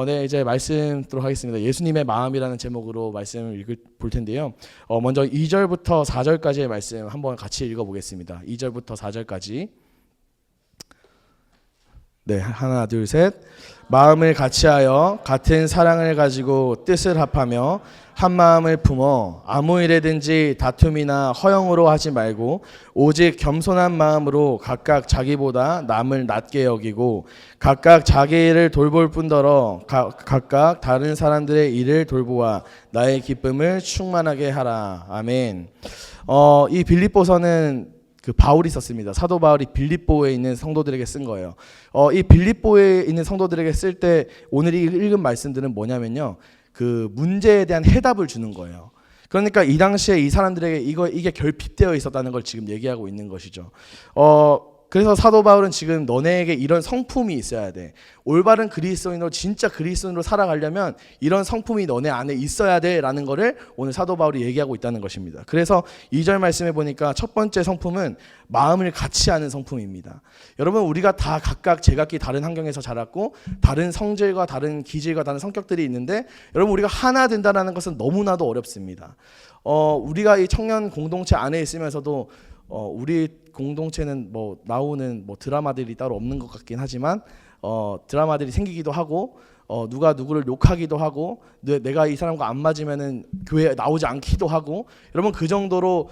네, 이제 말씀 듣도록 하겠습니다. 예수님의 마음이라는 제목으로 말씀을 볼 텐데요. 먼저 2절부터 4절까지의 말씀 한번 같이 읽어보겠습니다. 2절부터 4절까지. 네, 하나, 둘, 셋. 마음을 같이하여 같은 사랑을 가지고 뜻을 합하며 한 마음을 품어 아무 일에든지 다툼이나 허영으로 하지 말고 오직 겸손한 마음으로 각각 자기보다 남을 낮게 여기고 각각 자기 일을 돌볼 뿐더러 각각 다른 사람들의 일을 돌보아 나의 기쁨을 충만하게 하라. 아멘. 이 빌립보서는 그 바울이 썼습니다. 사도 바울이 빌립보에 있는 성도들에게 쓴 거예요. 이 빌립보에 있는 성도들에게 쓸 때 오늘 읽은 말씀들은 뭐냐면요, 그 문제에 대한 해답을 주는 거예요. 그러니까 이 당시에 이 사람들에게 이게 결핍되어 있었다는 걸 지금 얘기하고 있는 것이죠. 그래서 사도 바울은 지금 너네에게 이런 성품이 있어야 돼. 올바른 그리스도인으로 진짜 그리스도인으로 살아가려면 이런 성품이 너네 안에 있어야 돼라는 거를 오늘 사도 바울이 얘기하고 있다는 것입니다. 그래서 2절 말씀에 보니까 첫 번째 성품은 마음을 같이 하는 성품입니다. 여러분, 우리가 다 각각 제각기 다른 환경에서 자랐고 다른 성질과 다른 기질과 다른 성격들이 있는데, 여러분, 우리가 하나 된다는 것은 너무나도 어렵습니다. 우리가 이 청년 공동체 안에 있으면서도 우리 공동체는 나오는 드라마들이 따로 없는 것 같긴 하지만 드라마들이 생기기도 하고 누가 누구를 욕하기도 하고 내가 이 사람과 안 맞으면은 교회에 나오지 않기도 하고, 여러분, 그 정도로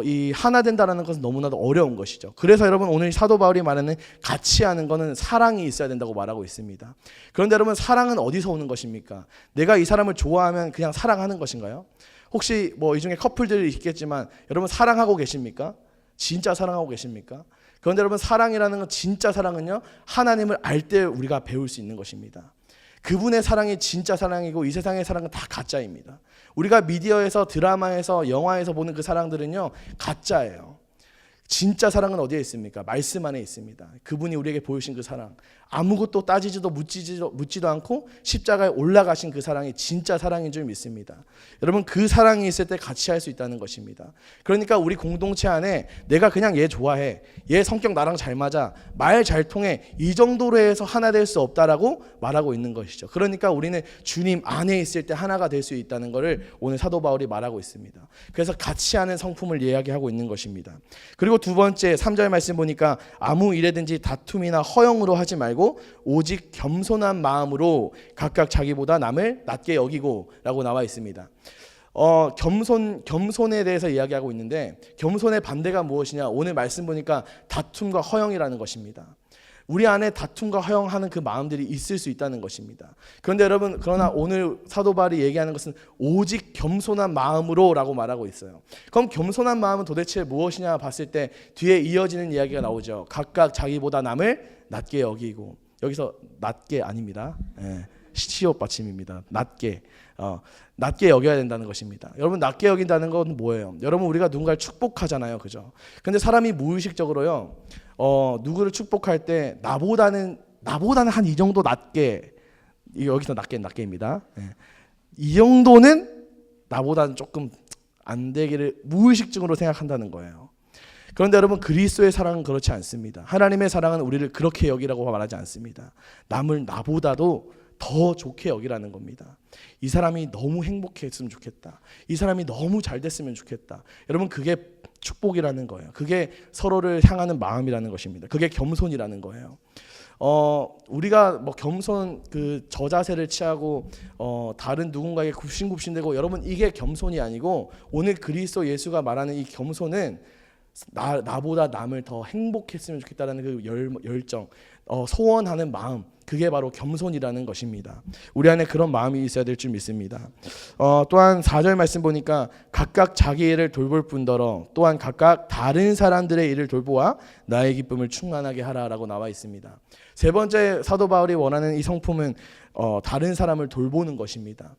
이 하나 된다라는 것은 너무나도 어려운 것이죠. 그래서 여러분, 오늘 사도 바울이 말하는 같이 하는 것은 사랑이 있어야 된다고 말하고 있습니다. 그런데 여러분, 사랑은 어디서 오는 것입니까? 내가 이 사람을 좋아하면 그냥 사랑하는 것인가요? 혹시 이 중에 커플들이 있겠지만 여러분, 사랑하고 계십니까? 진짜 사랑하고 계십니까? 그런데 여러분, 사랑이라는 건, 진짜 사랑은요, 하나님을 알 때 우리가 배울 수 있는 것입니다. 그분의 사랑이 진짜 사랑이고 이 세상의 사랑은 다 가짜입니다. 우리가 미디어에서, 드라마에서, 영화에서 보는 그 사랑들은요, 가짜예요. 진짜 사랑은 어디에 있습니까? 말씀 안에 있습니다. 그분이 우리에게 보여주신 그 사랑, 아무것도 따지지도 묻지도 않고 십자가에 올라가신 그 사랑이 진짜 사랑인 줄 믿습니다. 여러분, 그 사랑이 있을 때 같이 할 수 있다는 것입니다. 그러니까 우리 공동체 안에 내가 그냥 얘 좋아해, 얘 성격 나랑 잘 맞아, 말 잘 통해, 이 정도로 해서 하나 될 수 없다라고 말하고 있는 것이죠. 그러니까 우리는 주님 안에 있을 때 하나가 될 수 있다는 것을 오늘 사도 바울이 말하고 있습니다. 그래서 같이 하는 성품을 이야기하고 있는 것입니다. 그리고 두 번째 3절 말씀 보니까 아무 일에든지 다툼이나 허영으로 하지 말고 오직 겸손한 마음으로 각각 자기보다 남을 낮게 여기고 라고 나와 있습니다. 겸손에 대해서 이야기하고 있는데, 겸손의 반대가 무엇이냐? 오늘 말씀 보니까 다툼과 허영이라는 것입니다. 우리 안에 다툼과 허영하는 그 마음들이 있을 수 있다는 것입니다. 그런데 여러분, 그러나 오늘 사도 바울이 얘기하는 것은 오직 겸손한 마음으로 라고 말하고 있어요. 그럼 겸손한 마음은 도대체 무엇이냐 봤을 때 뒤에 이어지는 이야기가 나오죠. 각각 자기보다 남을 낮게 여기고, 여기서 낮게 아닙니다. 시옷 받침입니다. 낮게 여겨야 된다는 것입니다. 여러분, 낮게 여긴다는 건 뭐예요? 여러분, 우리가 누군가를 축복하잖아요, 그죠? 근데 사람이 무의식적으로요, 누구를 축복할 때 나보다는 한 이 정도 낮게, 여기서 낮게입니다. 이 정도는 나보다는 조금 안 되기를 무의식적으로 생각한다는 거예요. 그런데 여러분, 그리스도의 사랑은 그렇지 않습니다. 하나님의 사랑은 우리를 그렇게 여기라고 말하지 않습니다. 남을 나보다도 더 좋게 여기라는 겁니다. 이 사람이 너무 행복했으면 좋겠다, 이 사람이 너무 잘 됐으면 좋겠다. 여러분, 그게 축복이라는 거예요. 그게 서로를 향하는 마음이라는 것입니다. 그게 겸손이라는 거예요. 우리가 겸손 저자세를 취하고 다른 누군가에게 굽신굽신대고, 여러분, 이게 겸손이 아니고 오늘 그리스도 예수가 말하는 이 겸손은 나보다 남을 더 행복했으면 좋겠다라는 그 열정, 소원하는 마음, 그게 바로 겸손이라는 것입니다. 우리 안에 그런 마음이 있어야 될 줄 믿습니다. 또한 4절 말씀 보니까 각각 자기 일을 돌볼 뿐더러 또한 각각 다른 사람들의 일을 돌보아 나의 기쁨을 충만하게 하라라고 나와 있습니다. 세 번째 사도 바울이 원하는 이 성품은 다른 사람을 돌보는 것입니다.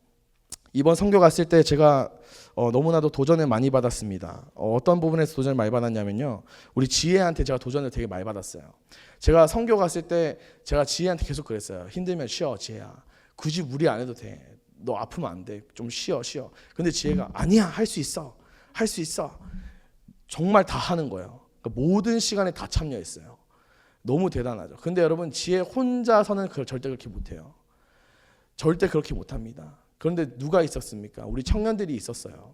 이번 선교 갔을 때 제가 너무나도 도전을 많이 받았습니다. 어떤 부분에서 도전을 많이 받았냐면요, 우리 지혜한테 제가 도전을 되게 많이 받았어요. 제가 선교 갔을 때 제가 지혜한테 계속 그랬어요. 힘들면 쉬어, 지혜야. 굳이 무리 안 해도 돼. 너 아프면 안 돼. 좀 쉬어. 근데 지혜가 아니야, 할 수 있어. 정말 다 하는 거예요. 그러니까 모든 시간에 다 참여했어요. 너무 대단하죠. 근데 여러분, 지혜 혼자서는 절대 그렇게 못해요. 절대 그렇게 못합니다. 그런데 누가 있었습니까? 우리 청년들이 있었어요.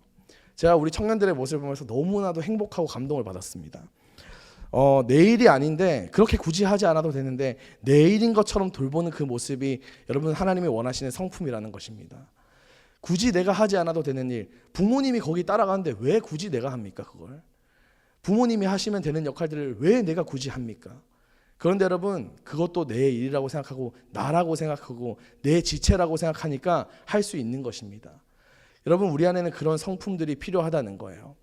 제가 우리 청년들의 모습을 보면서 너무나도 행복하고 감동을 받았습니다. 내 일이 아닌데 그렇게 굳이 하지 않아도 되는데 내 일인 것처럼 돌보는 그 모습이 여러분 하나님이 원하시는 성품이라는 것입니다. 굳이 내가 하지 않아도 되는 일, 부모님이 거기 따라가는데 왜 굳이 내가 합니까? 그걸 부모님이 하시면 되는 역할들을 왜 내가 굳이 합니까? 그런데 여러분 그것도 내 일이라고 생각하고 나라고 생각하고 내 지체라고 생각하니까 할 수 있는 것입니다. 여러분 우리 안에는 그런 성품들이 필요하다는 거예요.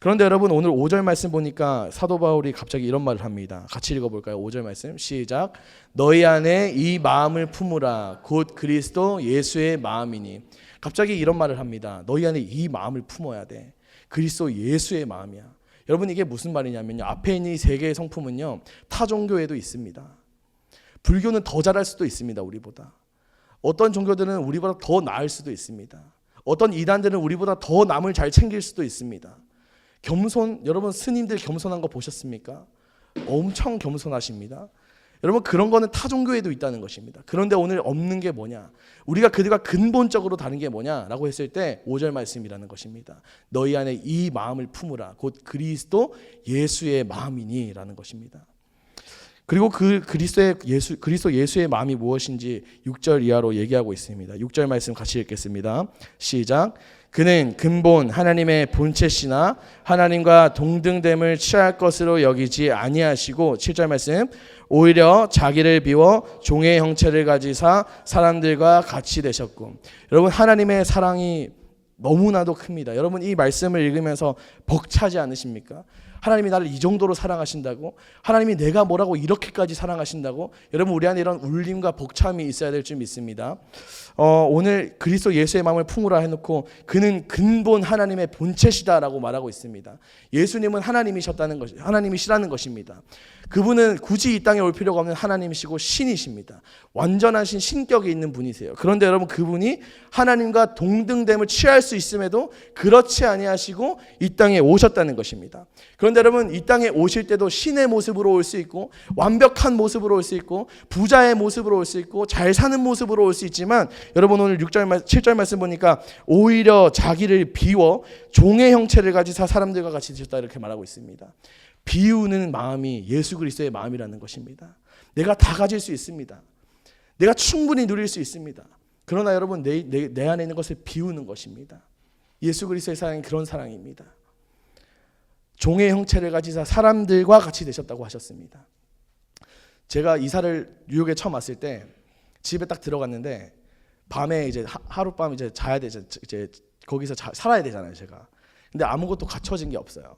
그런데 여러분 오늘 5절 말씀 보니까 사도 바울이 갑자기 이런 말을 합니다. 같이 읽어볼까요? 5절 말씀 시작. 너희 안에 이 마음을 품으라 곧 그리스도 예수의 마음이니. 갑자기 이런 말을 합니다. 너희 안에 이 마음을 품어야 돼. 그리스도 예수의 마음이야. 여러분 이게 무슨 말이냐면요, 앞에 있는 이 세 개의 성품은요 타 종교에도 있습니다. 불교는 더 잘할 수도 있습니다. 우리보다. 어떤 종교들은 우리보다 더 나을 수도 있습니다. 어떤 이단들은 우리보다 더 남을 잘 챙길 수도 있습니다. 겸손, 여러분 스님들 겸손한 거 보셨습니까? 엄청 겸손하십니다. 여러분 그런 거는 타 종교에도 있다는 것입니다. 그런데 오늘 없는 게 뭐냐? 우리가 그들과 근본적으로 다른 게 뭐냐라고 했을 때 5절 말씀이라는 것입니다. 너희 안에 이 마음을 품으라 곧 그리스도 예수의 마음이니라는 것입니다. 그리고 그 그리스도 예수의 마음이 무엇인지 6절 이하로 얘기하고 있습니다. 6절 말씀 같이 읽겠습니다. 시작. 그는 근본 하나님의 본체시나 하나님과 동등됨을 취할 것으로 여기지 아니하시고 7절 말씀 오히려 자기를 비워 종의 형체를 가지사 사람들과 같이 되셨고. 여러분 하나님의 사랑이 너무나도 큽니다. 여러분 이 말씀을 읽으면서 벅차지 않으십니까? 하나님이 나를 이 정도로 사랑하신다고? 하나님이 내가 뭐라고 이렇게까지 사랑하신다고? 여러분 우리 안에 이런 울림과 벅참이 있어야 될 줄 믿습니다. 오늘 그리스도 예수의 마음을 품으라 해놓고 그는 근본 하나님의 본체시다라고 말하고 있습니다. 예수님은 하나님이셨다는 것, 하나님이시라는 것입니다. 그분은 굳이 이 땅에 올 필요가 없는 하나님이시고 신이십니다. 완전하신 신격이 있는 분이세요. 그런데 여러분 그분이 하나님과 동등됨을 취할 수 있음에도 그렇지 아니하시고 이 땅에 오셨다는 것입니다. 그런데 여러분 이 땅에 오실 때도 신의 모습으로 올 수 있고 완벽한 모습으로 올 수 있고 부자의 모습으로 올 수 있고 잘 사는 모습으로 올 수 있지만 여러분 오늘 7절 말씀 보니까 오히려 자기를 비워 종의 형체를 가지사 사람들과 같이 되셨다 이렇게 말하고 있습니다. 비우는 마음이 예수 그리스도의 마음이라는 것입니다. 내가 다 가질 수 있습니다. 내가 충분히 누릴 수 있습니다. 그러나 여러분 내 안에 있는 것을 비우는 것입니다. 예수 그리스도의 사랑이 그런 사랑입니다. 종의 형체를 가지사 사람들과 같이 되셨다고 하셨습니다. 제가 이사를 뉴욕에 처음 왔을 때 집에 딱 들어갔는데 밤에 이제 하룻밤 이제 자야 되죠. 이제 거기서 살아야 되잖아요, 제가. 근데 아무것도 갖춰진 게 없어요.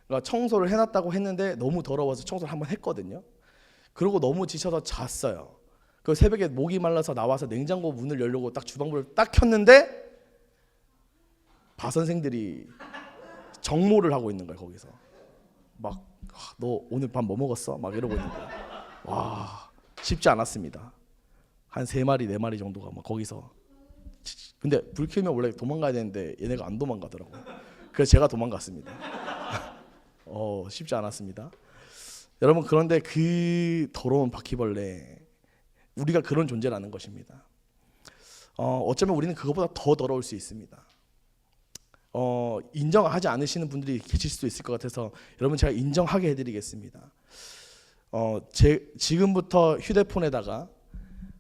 그러니까 청소를 해놨다고 했는데 너무 더러워서 청소를 한번 했거든요. 그러고 너무 지쳐서 잤어요. 그 새벽에 목이 말라서 나와서 냉장고 문을 열려고 딱 주방불을 딱 켰는데 바 선생들이 정모를 하고 있는 거예요. 거기서 막 너 오늘 밤 뭐 먹었어? 막 이러고 있는 거예요. 와 쉽지 않았습니다. 한 3마리 4마리 정도가 막 거기서. 근데 불 켜면 원래 도망가야 되는데 얘네가 안 도망가더라고요. 그래서 제가 도망갔습니다. 쉽지 않았습니다. 여러분 그런데 그 더러운 바퀴벌레 우리가 그런 존재라는 것입니다. 어쩌면 우리는 그것보다 더 더러울 수 있습니다. 인정하지 않으시는 분들이 계실 수도 있을 것 같아서 여러분 제가 인정하게 해드리겠습니다. 지금부터 휴대폰에다가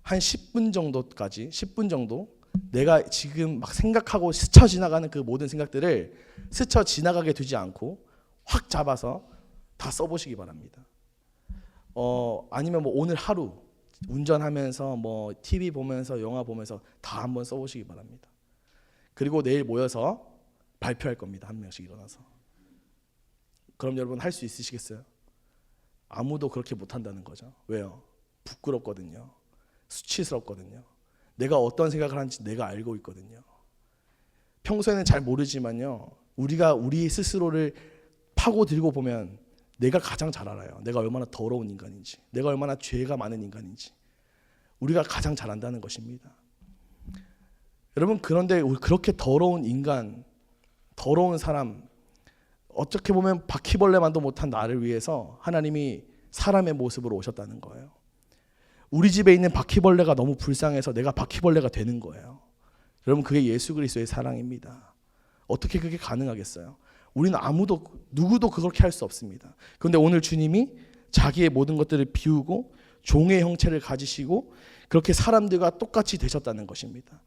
한 10분 정도 내가 지금 막 생각하고 스쳐 지나가는 그 모든 생각들을 스쳐 지나가게 두지 않고 확 잡아서 다 써보시기 바랍니다. 아니면 뭐 오늘 하루 운전하면서 뭐 TV 보면서 영화 보면서 다 한번 써보시기 바랍니다. 그리고 내일 모여서 발표할 겁니다. 한 명씩 일어나서. 그럼 여러분 할 수 있으시겠어요? 아무도 그렇게 못한다는 거죠. 왜요? 부끄럽거든요. 수치스럽거든요. 내가 어떤 생각을 하는지 내가 알고 있거든요. 평소에는 잘 모르지만요. 우리가 우리 스스로를 파고 들고 보면 내가 가장 잘 알아요. 내가 얼마나 더러운 인간인지, 내가 얼마나 죄가 많은 인간인지 우리가 가장 잘 안다는 것입니다. 여러분 그런데 그렇게 더러운 인간, 더러운 사람, 어떻게 보면 바퀴벌레만도 못한 나를 위해서 하나님이 사람의 모습으로 오셨다는 거예요. 우리 집에 있는 바퀴벌레가 너무 불쌍해서 내가 바퀴벌레가 되는 거예요. 여러분, 그게 예수 그리스도의 사랑입니다. 어떻게 그게 가능하겠어요? 우리는 누구도 그렇게 할 수 없습니다. 그런데 오늘 주님이 자기의 모든 것들을 비우고 종의 형체를 가지시고 그렇게 사람들과 똑같이 되셨다는 것입니다.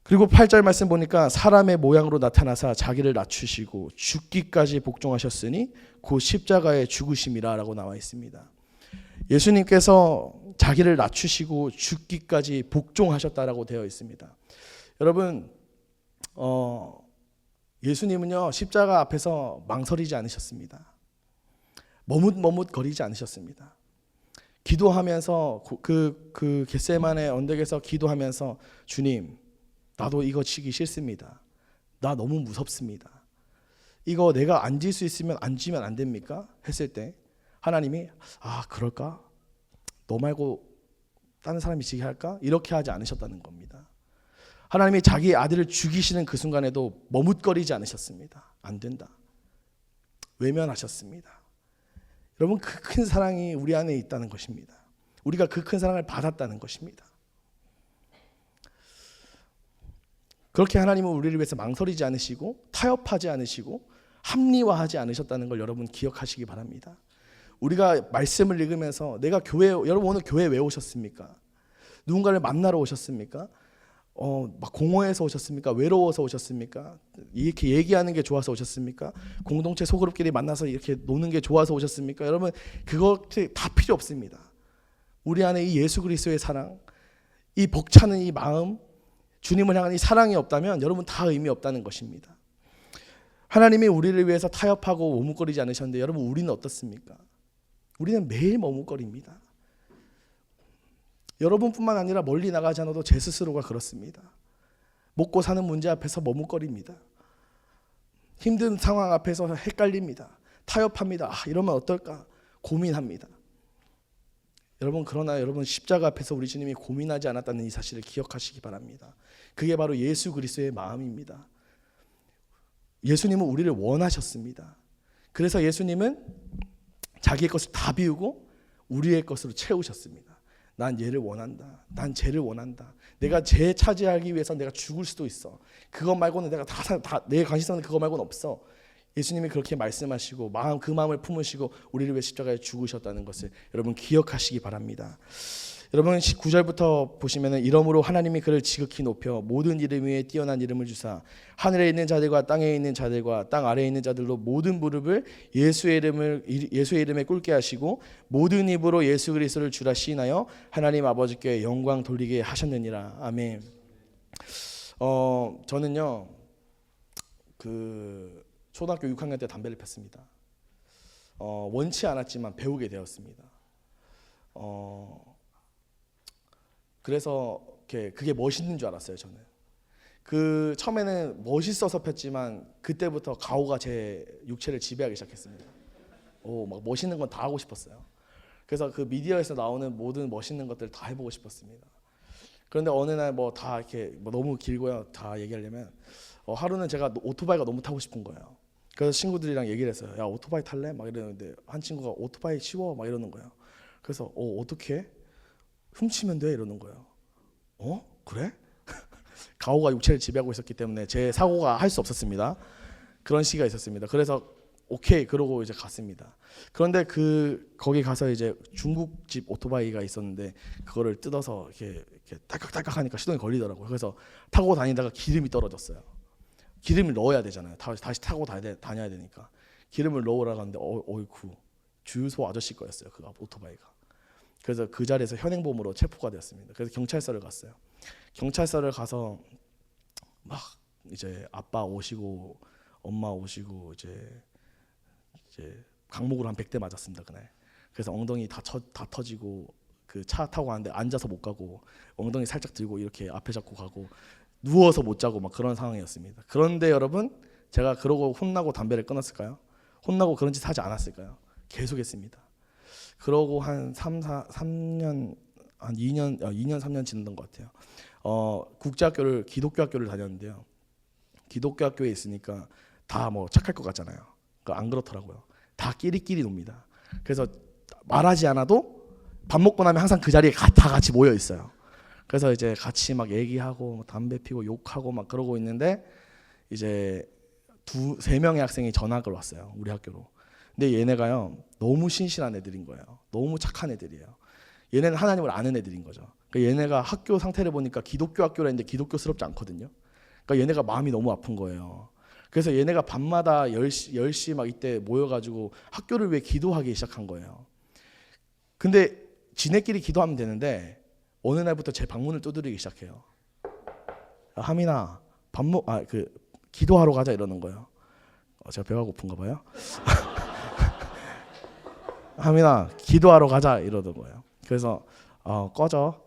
그리고 8절 말씀 보니까 사람의 모양으로 나타나사 자기를 낮추시고 죽기까지 복종하셨으니 곧 십자가에 죽으심이라 라고 나와 있습니다. 예수님께서 자기를 낮추시고 죽기까지 복종하셨다라고 되어 있습니다. 여러분, 예수님은요 십자가 앞에서 망설이지 않으셨습니다. 머뭇머뭇거리지 않으셨습니다. 기도하면서 그 겟세마네 언덕에서 기도하면서 주님, 나도 이거 치기 싫습니다. 나 너무 무섭습니다. 이거 내가 앉을 수 있으면 앉으면 안 됩니까? 했을 때 하나님이 그럴까? 너 말고 다른 사람이 지게 할까? 이렇게 하지 않으셨다는 겁니다. 하나님이 자기 아들을 죽이시는 그 순간에도 머뭇거리지 않으셨습니다. 안 된다. 외면하셨습니다. 여러분, 그 큰 사랑이 우리 안에 있다는 것입니다. 우리가 그 큰 사랑을 받았다는 것입니다. 그렇게 하나님은 우리를 위해서 망설이지 않으시고 타협하지 않으시고 합리화하지 않으셨다는 걸 여러분 기억하시기 바랍니다. 우리가 말씀을 읽으면서 여러분 오늘 교회 왜 오셨습니까? 누군가를 만나러 오셨습니까? 막 공허해서 오셨습니까? 외로워서 오셨습니까? 이렇게 얘기하는 게 좋아서 오셨습니까? 공동체 소그룹끼리 만나서 이렇게 노는 게 좋아서 오셨습니까? 여러분, 그것 다 필요 없습니다. 우리 안에 이 예수 그리스도의 사랑, 이 벅차는 이 마음, 주님을 향한 이 사랑이 없다면 여러분 다 의미 없다는 것입니다. 하나님이 우리를 위해서 타협하고 머뭇거리지 않으셨는데 여러분, 우리는 어떻습니까? 우리는 매일 머뭇거립니다. 여러분뿐만 아니라 멀리 나가지 않아도 제 스스로가 그렇습니다. 먹고 사는 문제 앞에서 머뭇거립니다. 힘든 상황 앞에서 헷갈립니다. 타협합니다. 이러면 어떨까? 고민합니다. 그러나 여러분 십자가 앞에서 우리 주님이 고민하지 않았다는 이 사실을 기억하시기 바랍니다. 그게 바로 예수 그리스도의 마음입니다. 예수님은 우리를 원하셨습니다. 그래서 예수님은 자기의 것을 다 비우고 우리의 것으로 채우셨습니다. 난 얘를 원한다. 난 쟤를 원한다. 내가 쟤 차지하기 위해서 내가 죽을 수도 있어. 그것 말고는 내가 내 관심사는 그거 말고는 없어. 예수님이 그렇게 말씀하시고 그 마음을 품으시고 우리를 위해 십자가에 죽으셨다는 것을 여러분 기억하시기 바랍니다. 여러분 19절부터 보시면 이러므로 하나님이 그를 지극히 높여 모든 이름 위에 뛰어난 이름을 주사 하늘에 있는 자들과 땅에 있는 자들과 땅 아래에 있는 자들로 모든 무릎을 예수의 이름에 꿇게 하시고 모든 입으로 예수 그리스도를 주라 시인하여 하나님 아버지께 영광 돌리게 하셨느니라. 아멘. 저는요 초등학교 6학년 때 담배를 폈습니다. 원치 않았지만 배우게 되었습니다. 그래서 그게 멋있는 줄 알았어요. 저는 처음에는 멋있어서 폈지만 그때부터 가오가 제 육체를 지배하기 시작했습니다. 막 멋있는 건 다 하고 싶었어요. 그래서 그 미디어에서 나오는 모든 멋있는 것들을 다 해보고 싶었습니다. 그런데 어느 날 다 이렇게 너무 길고요. 다 얘기하려면 하루는 제가 오토바이가 너무 타고 싶은 거예요. 그래서 친구들이랑 얘기를 했어요. 야, 오토바이 탈래? 막 이러는데 한 친구가 오토바이 쉬워 막 이러는 거예요. 그래서 어떻게? 훔치면 돼 이러는 거예요. 그래? 가오가 육체를 지배하고 있었기 때문에 제 사고가 할 수 없었습니다. 그런 시기가 있었습니다. 그래서 오케이 그러고 이제 갔습니다. 그런데 거기 가서 이제 중국집 오토바이가 있었는데 그거를 뜯어서 이렇게 딸깍딸깍 하니까 시동이 걸리더라고요. 그래서 타고 다니다가 기름이 떨어졌어요. 기름을 넣어야 되잖아요. 다시 타고 다녀야 되니까 기름을 넣으라고 하는데 어이쿠 주유소 아저씨 거였어요. 그 오토바이가. 그래서 그 자리에서 현행범으로 체포가 되었습니다. 그래서 경찰서를 갔어요. 경찰서를 가서 막 이제 아빠 오시고 엄마 오시고 이제 강목으로 한 100대 맞았습니다 그날. 그래서 엉덩이 다 터지고 그 차 타고 가는데 앉아서 못 가고 엉덩이 살짝 들고 이렇게 앞에 잡고 가고 누워서 못 자고 막 그런 상황이었습니다. 그런데 여러분 제가 그러고 혼나고 담배를 끊었을까요? 혼나고 그런 짓 하지 않았을까요? 계속했습니다. 그러고 한 2년 3년 지났던 것 같아요. 국제학교를 기독교 학교를 다녔는데요. 기독교 학교에 있으니까 다 착할 것 같잖아요. 안 그렇더라고요. 다 끼리끼리 놉니다. 그래서 말하지 않아도 밥 먹고 나면 항상 그 자리에 다 같이 모여 있어요. 그래서 이제 같이 막 얘기하고 막 담배 피고 욕하고 막 그러고 있는데 이제 세 명의 학생이 전학을 왔어요, 우리 학교로. 근데 얘네가요 너무 신실한 애들인 거예요. 너무 착한 애들이에요. 얘네는 하나님을 아는 애들인 거죠. 그러니까 얘네가 학교 상태를 보니까 기독교 학교라 했는데 기독교스럽지 않거든요. 그러니까 얘네가 마음이 너무 아픈 거예요. 그래서 얘네가 밤마다 10시 막 이때 모여가지고 학교를 위해 기도하기 시작한 거예요. 근데 지네끼리 기도하면 되는데 어느 날부터 제 방문을 두드리기 시작해요. 하민아, 기도하러 가자 이러는 거예요. 제가 배가 고픈가 봐요. 하민아, 기도하러 가자 이러는 거예요. 그래서 꺼져.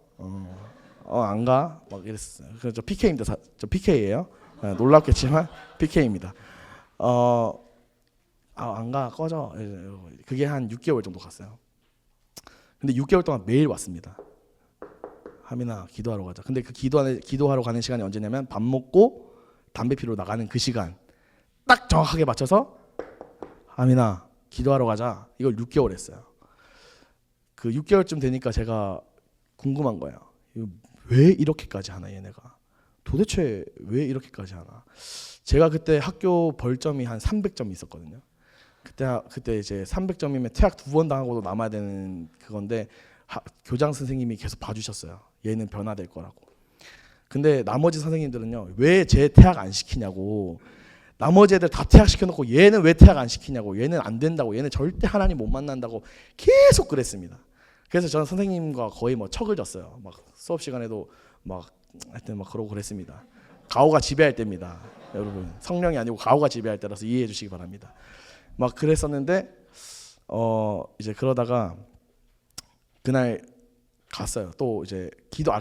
안 가. 막 이랬어요. 그래서 저 PK입니다. 저 PK예요. 놀랍겠지만 PK입니다. 안 가. 꺼져. 그게 한 6개월 정도 갔어요. 근데 6개월 동안 매일 왔습니다. 하민아, 기도하러 가자. 근데 그 기도하러 가는 시간이 언제냐면 밥 먹고 담배 피러 나가는 그 시간 딱 정확하게 맞춰서 하민아, 기도하러 가자. 이걸 6개월 했어요. 그 6개월쯤 되니까 제가 궁금한 거예요. 왜 이렇게까지 하나 얘네가? 도대체 왜 이렇게까지 하나? 제가 그때 학교 벌점이 한 300점 있었거든요. 그때 이제 300점이면 퇴학 2번 당하고도 남아야 되는 그건데 교장 선생님이 계속 봐주셨어요. 얘는 변화될 거라고. 근데 나머지 선생님들은요, 왜 쟤 퇴학 안 시키냐고. 나머지 애들 다 퇴학시켜놓고 얘는 왜 퇴학 안 시키냐고. 얘는 안 된다고. 얘는 절대 하나님 못 만난다고 계속 그랬습니다. 그래서 저는 선생님과 거의 뭐 척을 졌어요. 막 수업 시간에도 막 하여튼 막 그러고 그랬습니다. 가오가 지배할 때입니다. 여러분, 성령이 아니고 가오가 지배할 때라서 이해해 주시기 바랍니다. 막 그랬었는데 이제 그러다가 그날 갔어요. 또 이제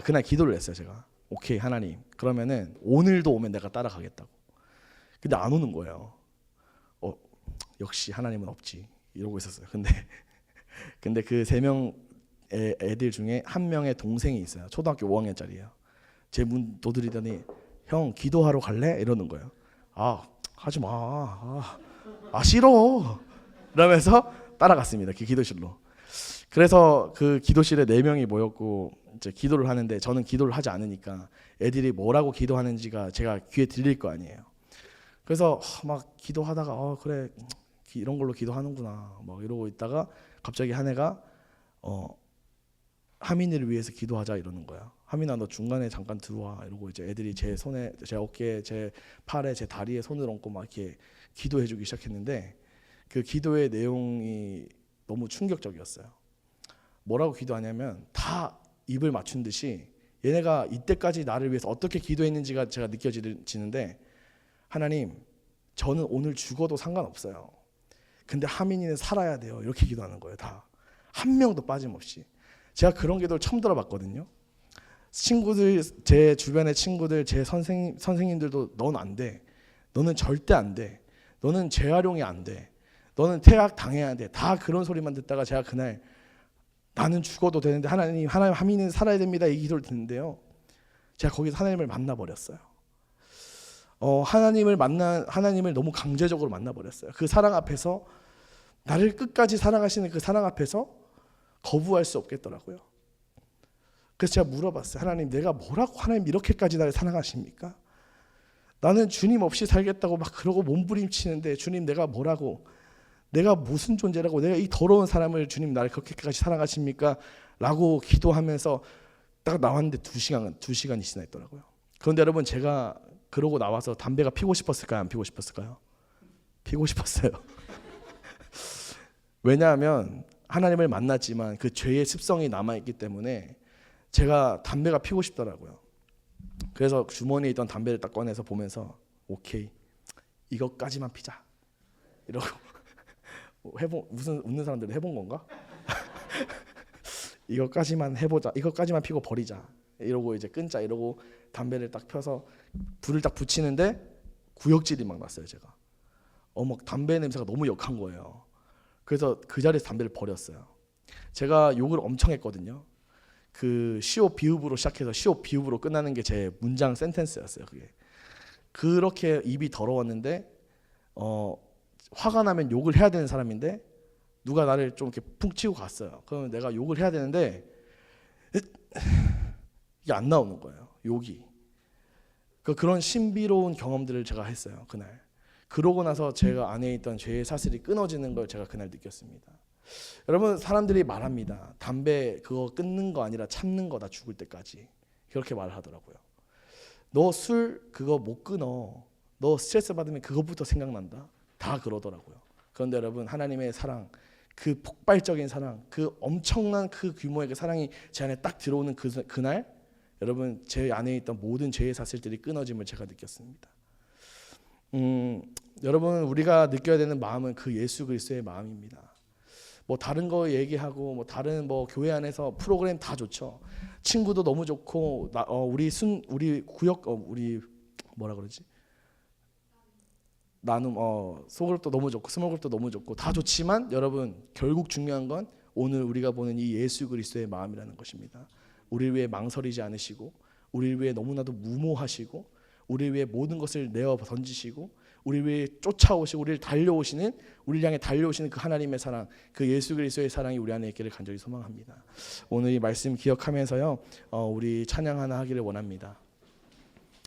그날 기도를 했어요. 제가 오케이 하나님, 그러면은 오늘도 오면 내가 따라가겠다고. 근데 안 오는 거예요. 역시 하나님은 없지 이러고 있었어요. 근데 그 3명 애들 중에 한 명의 동생이 있어요. 초등학교 5학년짜리예요. 제 문 두드리더니 형 기도하러 갈래? 이러는 거예요. 하지 마. 싫어. 이러면서 따라갔습니다. 그 기도실로. 그래서 그 기도실에 4명이 모였고 이제 기도를 하는데 저는 기도를 하지 않으니까 애들이 뭐라고 기도하는지가 제가 귀에 들릴 거 아니에요. 그래서 막 기도하다가 그래 이런 걸로 기도하는구나 막 이러고 있다가 갑자기 한 애가 하민이를 위해서 기도하자 이러는 거야. 하민아, 너 중간에 잠깐 들어와 이러고 이제 애들이 제 손에, 제 어깨에, 제 팔에, 제 다리에 손을 얹고 막 이렇게 기도해주기 시작했는데 그 기도의 내용이 너무 충격적이었어요. 뭐라고 기도하냐면 다 입을 맞춘 듯이 얘네가 이때까지 나를 위해서 어떻게 기도했는지가 제가 느껴지는데, 하나님, 저는 오늘 죽어도 상관없어요. 근데 하민이는 살아야 돼요. 이렇게 기도하는 거예요. 다. 한 명도 빠짐없이. 제가 그런 기도를 처음 들어봤거든요. 친구들, 제 주변의 친구들, 제 선생님들도 넌 안 돼. 너는 절대 안 돼. 너는 재활용이 안 돼. 너는 퇴학 당해야 돼. 다 그런 소리만 듣다가 제가 그날 나는 죽어도 되는데 하나님 하민이는 살아야 됩니다. 이 기도를 듣는데요. 제가 거기서 하나님을 만나버렸어요. 하나님을 너무 강제적으로 만나버렸어요. 그 사랑 앞에서, 나를 끝까지 사랑하시는 그 사랑 앞에서 거부할 수 없겠더라고요. 그래서 제가 물어봤어요. 하나님, 내가 뭐라고 하나님 이렇게까지 나를 사랑하십니까? 나는 주님 없이 살겠다고 막 그러고 몸부림치는데 주님, 내가 뭐라고, 내가 무슨 존재라고, 내가 이 더러운 사람을 주님 나를 그렇게까지 사랑하십니까? 라고 기도하면서 딱 나왔는데 2시간이 지나있더라고요. 그런데 여러분, 제가 그러고 나와서 담배가 피고 싶었을까요? 안 피고 싶었을까요? 피고 싶었어요. 왜냐하면 하나님을 만났지만 그 죄의 습성이 남아있기 때문에 제가 담배가 피고 싶더라고요. 그래서 주머니에 있던 담배를 딱 꺼내서 보면서 오케이, 이것까지만 피자 이러고 무슨 웃는 사람들은 해본 건가? 이것까지만 해보자, 이것까지만 피고 버리자 이러고 이제 끊자 이러고 담배를 딱 펴서 불을 딱 붙이는데 구역질이 막 났어요. 제가 막 담배 냄새가 너무 역한 거예요. 그래서 그 자리에서 담배를 버렸어요. 제가 욕을 엄청 했거든요. 그 시옷 비읍으로 시작해서 시옷 비읍으로 끝나는 게 제 문장 센텐스였어요. 그게 그렇게 입이 더러웠는데 화가 나면 욕을 해야 되는 사람인데 누가 나를 좀 이렇게 푹 치고 갔어요. 그러면 내가 욕을 해야 되는데 이게 안 나오는 거예요. 욕이. 그런 신비로운 경험들을 제가 했어요. 그날. 그러고 나서 제가 안에 있던 죄의 사슬이 끊어지는 걸 제가 그날 느꼈습니다. 여러분, 사람들이 말합니다. 담배 그거 끊는 거 아니라 참는 거다, 죽을 때까지. 그렇게 말하더라고요. 너 술 그거 못 끊어. 너 스트레스 받으면 그것부터 생각난다. 다 그러더라고요. 그런데 여러분, 하나님의 사랑, 그 폭발적인 사랑, 그 엄청난 그 규모의 그 사랑이 제 안에 딱 들어오는 그날, 여러분, 제 안에 있던 모든 죄의 사슬들이 끊어짐을 제가 느꼈습니다. 여러분, 우리가 느껴야 되는 마음은 그 예수 그리스도의 마음입니다. 뭐 다른 거 얘기하고 뭐 다른 뭐 교회 안에서 프로그램 다 좋죠. 친구도 너무 좋고 우리 구역 우리 뭐라 그러지? 나눔 소그룹도 너무 좋고 스몰그룹도 너무 좋고 다 좋지만 여러분, 결국 중요한 건 오늘 우리가 보는 이 예수 그리스도의 마음이라는 것입니다. 우리를 위해 망설이지 않으시고, 우리를 위해 너무나도 무모하시고, 우리를 위해 모든 것을 내어 던지시고, 우리를 위해 쫓아오시고 우리를 향해 달려오시는 그 하나님의 사랑, 그 예수 그리스도의 사랑이 우리 안에 있기를 간절히 소망합니다. 오늘 이 말씀 기억하면서요, 우리 찬양 하나 하기를 원합니다.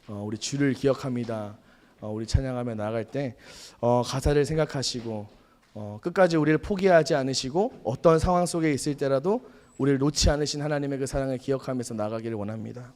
우리 주를 기억합니다. 우리 찬양하며 나아갈 때 가사를 생각하시고 끝까지 우리를 포기하지 않으시고 어떤 상황 속에 있을 때라도 우리를 놓지 않으신 하나님의 그 사랑을 기억하면서 나아가기를 원합니다.